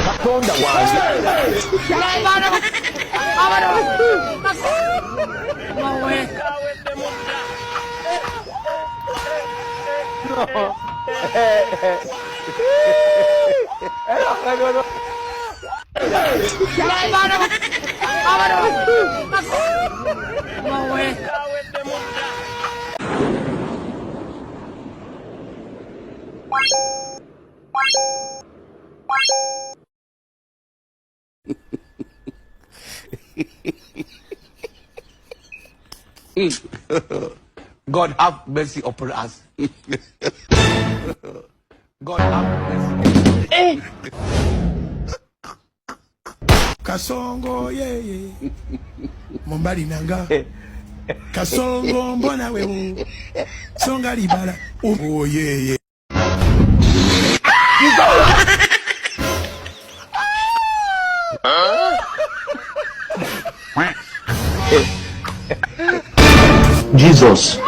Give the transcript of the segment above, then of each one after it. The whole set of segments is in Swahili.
Katonda wange. God have mercy upon us. God have mercy. Kasongo yeye Mombali nanga Kasongo mbona wewe Songa libala oh yeye Jesus.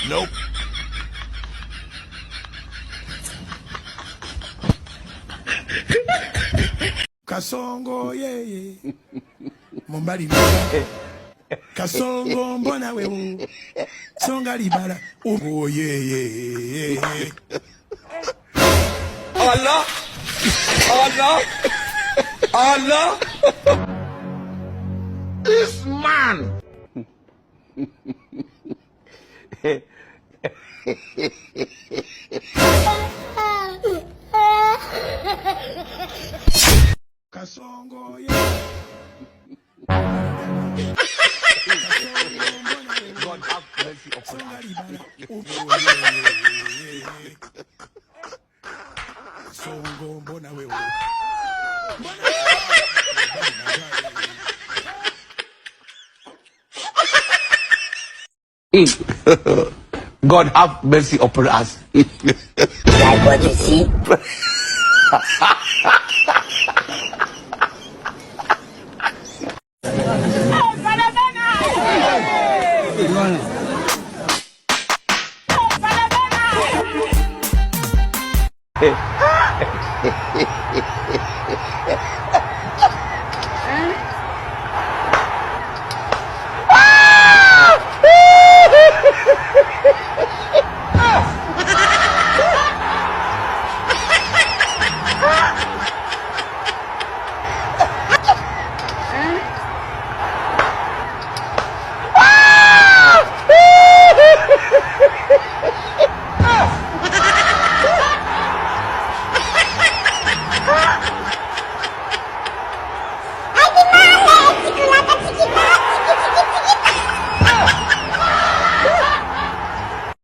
Nope. Kasongo yeye Mombali nanga Kasongo mbona wewe Songa libala oh yeye Allah. Allah. Allah. This man. Kasongo yeye God have mercy upon Songa us. libala oh yeye Kasongo mbona wewe God have mercy upon us. Like what you see?